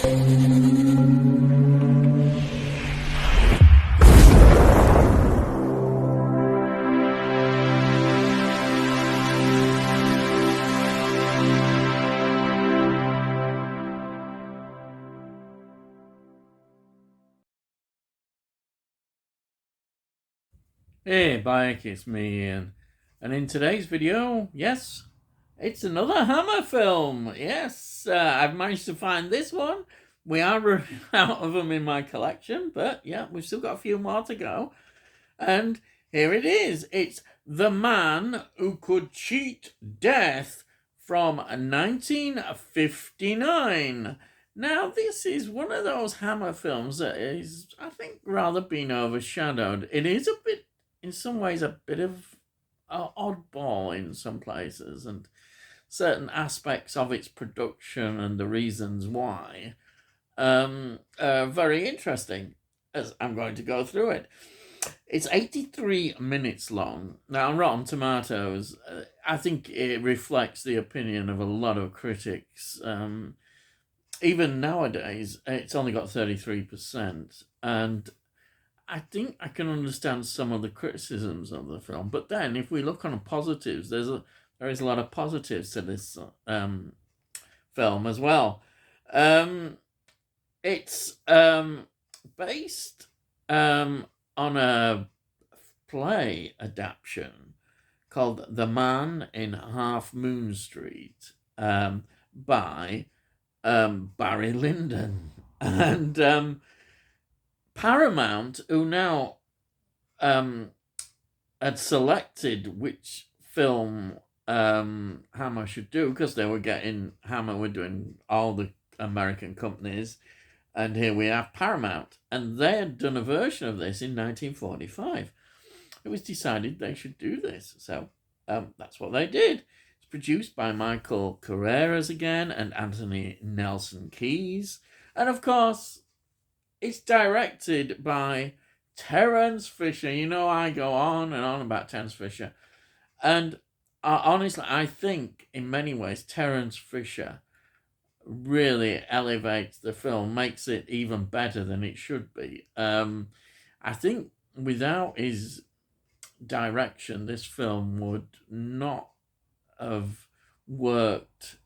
Hey, bike, it's me, Ian. And in today's video, yes, it's another Hammer film. Yes, I've managed to find this one. We are running out of them in my collection, but yeah, we've still got a few more to go. And here it is. It's The Man Who Could Cheat Death from 1959. Now, this is one of those Hammer films that is, I think, rather been overshadowed. It is a bit, in some ways, a bit of an oddball in some places, and certain aspects of its production and the reasons why are very interesting, as I'm going to go through it. It's 83 minutes long. Now, on Rotten Tomatoes, I think it reflects the opinion of a lot of critics. Even nowadays, it's only got 33%. And I think I can understand some of the criticisms of the film. But then, if we look on the positives, there is a lot of positives to this film as well. It's based on a play adaptation called The Man in Half Moon Street by Barry Lyndon. And Paramount, who now had selected which film Hammer should do, because Hammer were doing all the American companies, and here we have Paramount, and they had done a version of this in 1945. It was decided they should do this, so that's what they did. It's produced by Michael Carreras again and Anthony Nelson Keys, and of course, it's directed by Terence Fisher. You know, I go on and on about Terence Fisher, and honestly, I think in many ways Terence Fisher really elevates the film, makes it even better than it should be. I think without his direction, this film would not have worked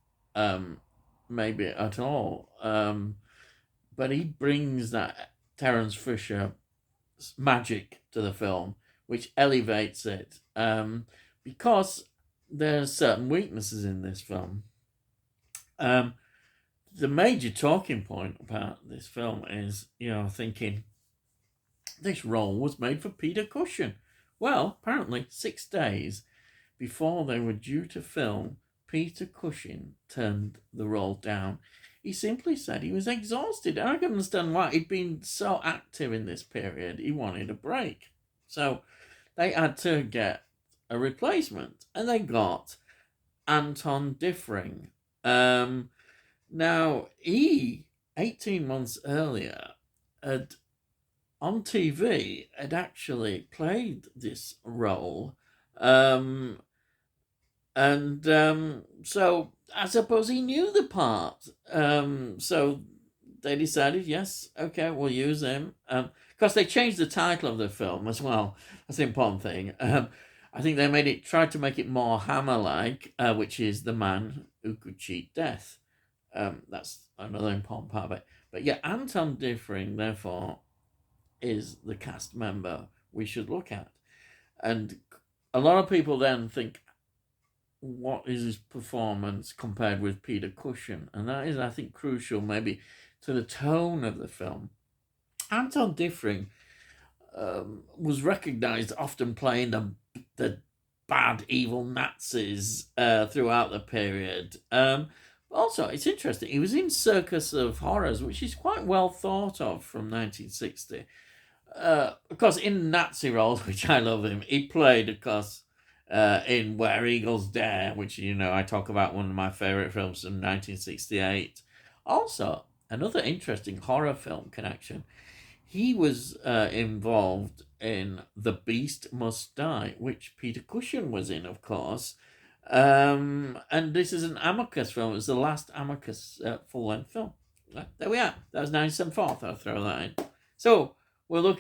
maybe at all. But he brings that Terence Fisher magic to the film, which elevates it, because there are certain weaknesses in this film. The major talking point about this film is, thinking this role was made for Peter Cushing. Well, apparently 6 days before they were due to film, Peter Cushing turned the role down. He simply said he was exhausted. And I can understand why. He'd been so active in this period, he wanted a break. So they had to get a replacement, and they got Anton Diffring. Now, he, 18 months earlier, on TV, had actually played this role. So I suppose he knew the part. So they decided, yes, okay, we'll use him. Because they changed the title of the film as well. That's the important thing. I think they tried to make it more Hammer-like, which is The Man Who Could Cheat Death. That's another important part of it. But yeah, Anton Diffring, therefore, is the cast member we should look at. And a lot of people then think, what is his performance compared with Peter Cushing? And that is, I think, crucial maybe to the tone of the film. Anton Diffring was recognised often playing the bad, evil Nazis throughout the period. Also, it's interesting, he was in Circus of Horrors, which is quite well thought of, from 1960. Of course, in Nazi roles, which I love him, he played, of course, in Where Eagles Dare, which, I talk about, one of my favourite films from 1968. Also, another interesting horror film connection. He was involved in The Beast Must Die, which Peter Cushing was in, of course. And this is an Amicus film. It was the last Amicus full-length film. There we are. That was 1974. I'll throw that in. So we'll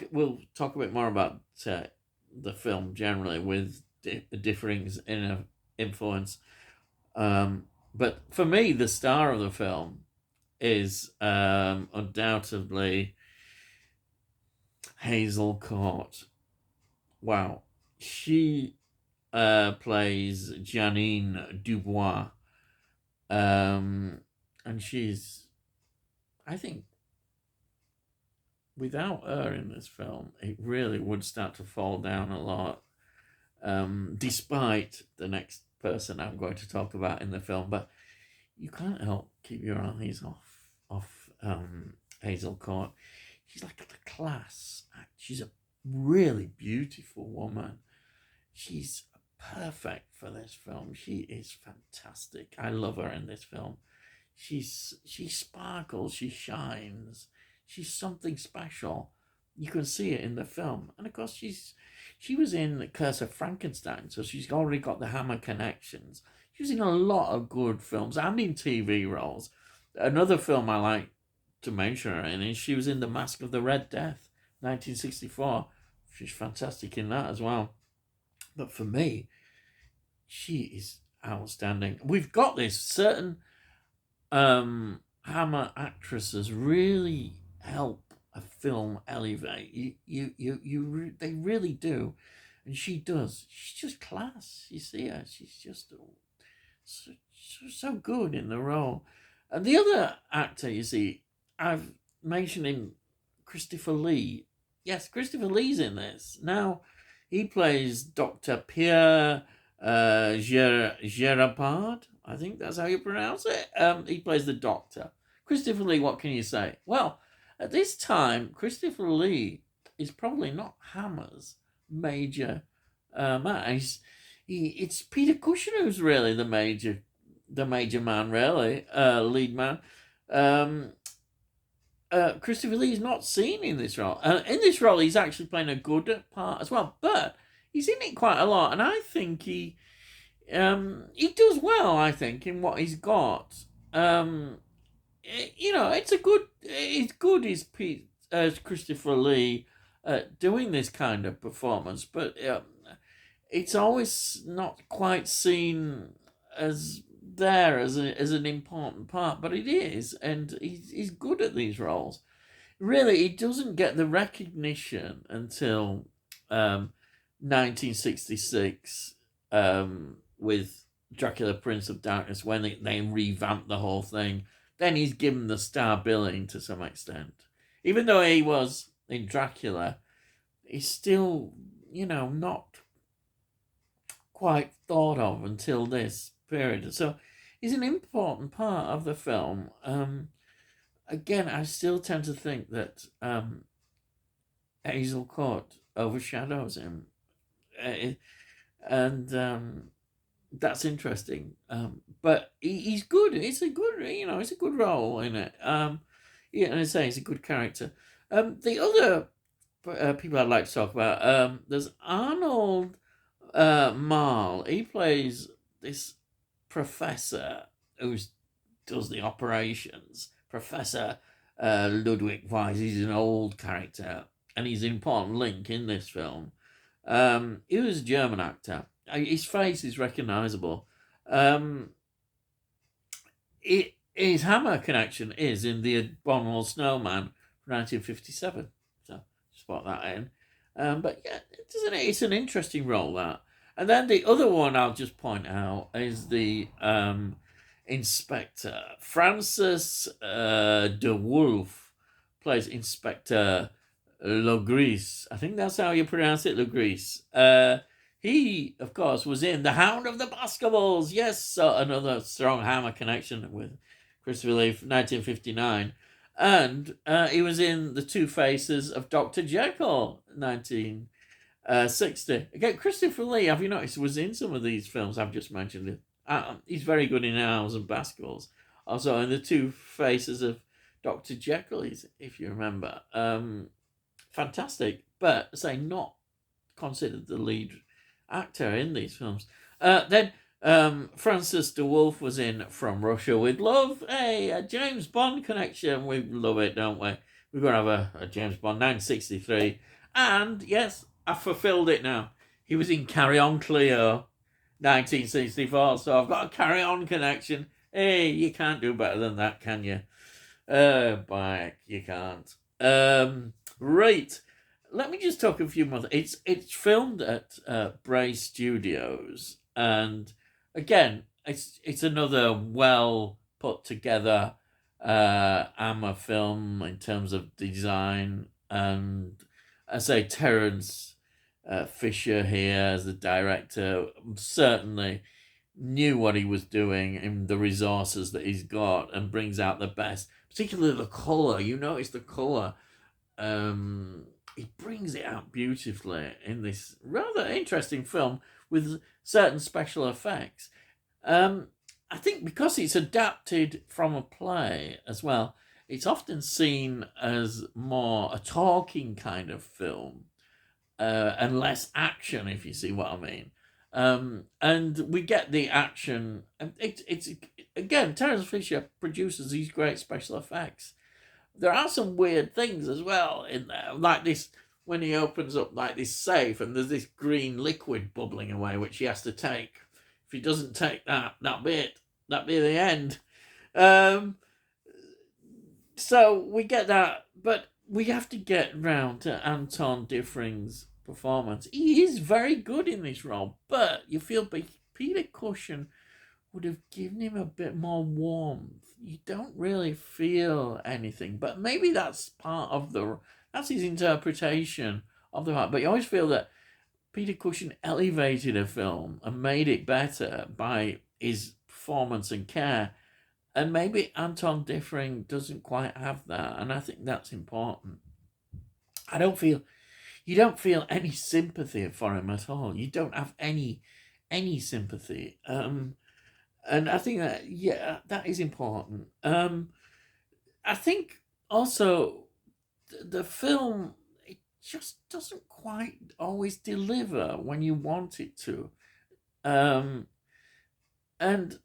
talk a bit more about the film generally with differings in influence. But for me, the star of the film is undoubtedly Hazel Court. Wow, she plays Janine Dubois, and she's, I think, without her in this film, it really would start to fall down a lot. Despite the next person I'm going to talk about in the film, but you can't help keep your eyes off Hazel Court. She's like a class act. She's a really beautiful woman. She's perfect for this film. She is fantastic. I love her in this film. She sparkles. She shines. She's something special. You can see it in the film, and of course she was in Curse of Frankenstein, so she's already got the Hammer connections. She was in a lot of good films and in TV roles. Another film I like to mention her in is she was in The Mask of the Red Death, 1964. She's fantastic in that as well. But for me, she is outstanding. We've got this certain Hammer actresses really help a film elevate. They really do, and she does. She's just class. You see her. She's just so good in the role. And the other actor, you see, I've mentioned him, Christopher Lee. Yes, Christopher Lee's in this. Now, he plays Dr. Pierre Gerapard. I think that's how you pronounce it. He plays the doctor. Christopher Lee, what can you say? Well, at this time, Christopher Lee is probably not Hammer's major man. It's Peter Cushing who's really the major man, really, lead man. Christopher Lee is not seen in this role. In this role, he's actually playing a good part as well, but he's in it quite a lot, and I think he does well. I think in what he's got. It's good as Christopher Lee doing this kind of performance, but it's always not quite seen as there as an important part, but it is, and he's good at these roles. Really, he doesn't get the recognition until 1966 with Dracula Prince of Darkness, when they revamped the whole thing. Then he's given the star billing to some extent. Even though he was in Dracula, he's still, not quite thought of until this period. So he's an important part of the film. Again, I still tend to think that Hazel Court overshadows him. And that's interesting. But he's good. It's a good, it's a good role in it. And I say he's a good character. The other people I'd like to talk about, there's Arnold Marl. He plays this professor who does the operations. Professor Ludwig Weiss. He's an old character, and he's an important link in this film. He was a German actor. His face is recognisable. His Hammer connection is in The Abominable Snowman from 1957. So spot that in. But yeah, it's an interesting role, that. And then the other one I'll just point out is the Inspector. Francis de Wolf plays Inspector Legris. I think that's how you pronounce it, Legris. He, of course, was in The Hound of the Baskervilles. Yes, so another strong Hammer connection with Christopher Lee, 1959. And he was in The Two Faces of Dr. Jekyll, 1960. Again, Christopher Lee, have you noticed, was in some of these films I've just mentioned. He's very good in Hounds and Baskervilles. Also in The Two Faces of Dr. Jekyll, if you remember. Fantastic, but say not considered the lead actor in these films. Then Francis de Wolf was in From Russia with Love. Hey, a James Bond connection. We love it, don't we? We're going to have a James Bond 1963. And yes, I fulfilled it now. He was in Carry On Cleo 1964. So I've got a Carry On connection. Hey, you can't do better than that, can you? Back, you can't. Right. Let me just talk a few more. It's filmed at Bray Studios, and again, it's another well put together Hammer film in terms of design, and I say Terence Fisher here as the director certainly knew what he was doing and the resources that he's got, and brings out the best, particularly the color. You notice the color. He brings it out beautifully in this rather interesting film with certain special effects. I think because it's adapted from a play as well, it's often seen as more a talking kind of film and less action, if you see what I mean. And we get the action. It's again, Terence Fisher produces these great special effects. There are some weird things as well in there, like this when he opens up like this safe and there's this green liquid bubbling away, which he has to take. If he doesn't take that, that'll be the end. Um, so we get that, but we have to get round to Anton Diffring's performance. He is very good in this role, but you feel Peter Cushing would have given him a bit more warmth. You don't really feel anything, but maybe that's that's his interpretation of the part. But you always feel that Peter Cushing elevated a film and made it better by his performance and care. And maybe Anton Diffring doesn't quite have that, and I think that's important. You don't feel any sympathy for him at all. You don't have any sympathy. And I think that is important. I think also the film, it just doesn't quite always deliver when you want it to. Um, and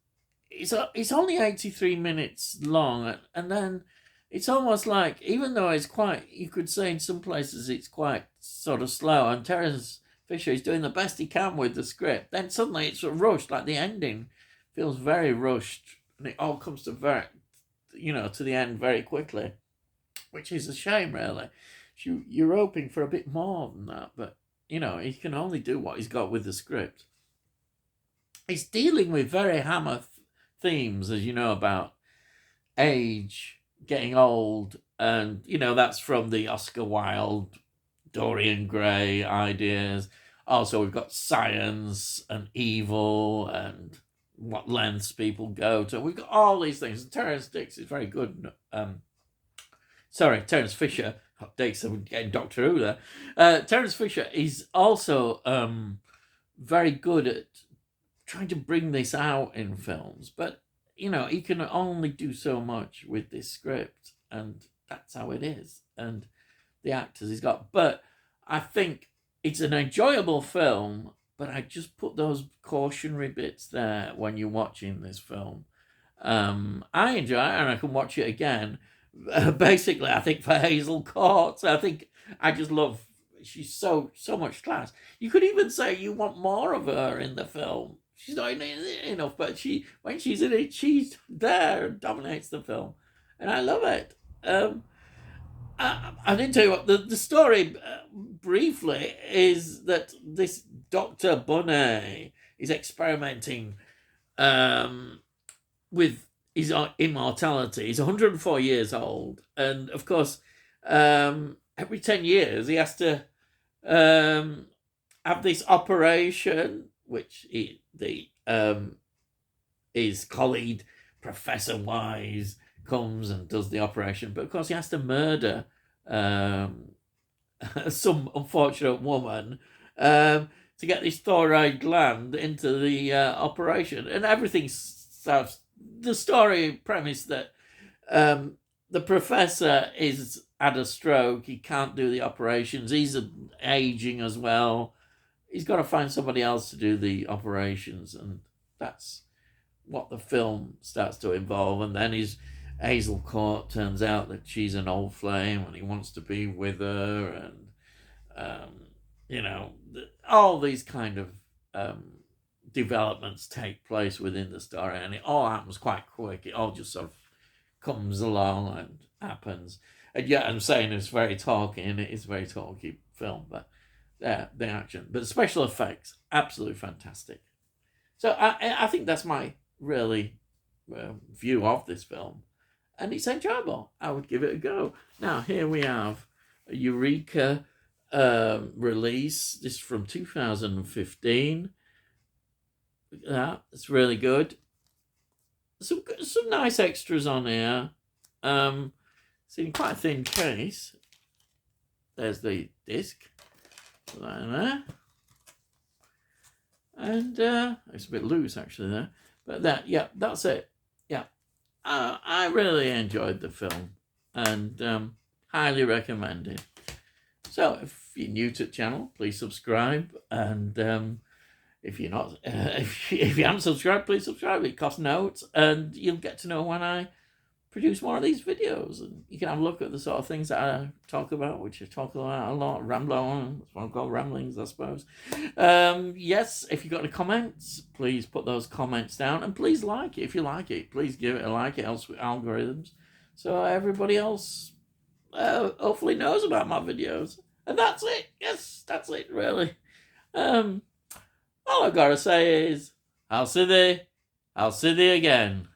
it's only 83 minutes long, and then it's almost like, even though it's quite, you could say in some places it's quite sort of slow, and Terence Fisher is doing the best he can with the script, then suddenly it's rushed, like the ending feels very rushed, and it all comes to to the end very quickly, which is a shame, really. You're hoping for a bit more than that, but he can only do what he's got with the script. He's dealing with very Hammer themes, as you know, about age, getting old, and that's from the Oscar Wilde, Dorian Gray ideas. Also, we've got science and evil and what lengths people go to. We've got all these things. Terence Dix is very good. Terence Fisher. Dix, I'm getting Doctor Who there. Terence Fisher is also very good at trying to bring this out in films, but he can only do so much with this script, and that's how it is. And the actors he's got, but I think it's an enjoyable film. But I just put those cautionary bits there when you're watching this film. I enjoy it, and I can watch it again. Basically, I think for Hazel Court, I think I just love. She's so much class. You could even say you want more of her in the film. She's not in it enough, but when she's in it, she's there and dominates the film, and I love it. I didn't tell you what the story briefly is, that this Dr. Bunny is experimenting with his immortality. He's 104 years old, and of course, every 10 years he has to have this operation, which his colleague Professor Wise comes and does the operation, but of course he has to murder some unfortunate woman to get this thyroid gland into the operation, and everything starts. The story premise that the professor is had a stroke, he can't do the operations, he's aging as well, he's got to find somebody else to do the operations, and That's what the film starts to involve. And then Hazel Court turns out that she's an old flame and he wants to be with her. And, all these kind of developments take place within the story. And it all happens quite quick. It all just sort of comes along and happens. And yeah, I'm saying it's very talky, and it is a very talky film, but the action, but the special effects, absolutely fantastic. So I think that's my really view of this film, and it's enjoyable. I would give it a go. Now here we have a Eureka release. This is from 2015. Look at that, it's really good. Some nice extras on here. It's in quite a thin case. There's the disc. Put that in there. And it's a bit loose actually there. But that's it. Yeah. I really enjoyed the film and highly recommend it. So if you're new to the channel, please subscribe. And if you're not, if you haven't subscribed, please subscribe. It costs notes, and you'll get to know when I produce more of these videos, and you can have a look at the sort of things that I talk about, which I talk about a lot, ramble on. That's what I call ramblings, I suppose. Yes, if you've got any comments, please put those comments down, and please like it. If you like it, please give it a like. It helps with algorithms, so everybody else hopefully knows about my videos. And that's it. Yes, that's it, really. All I've got to say is, I'll see thee again.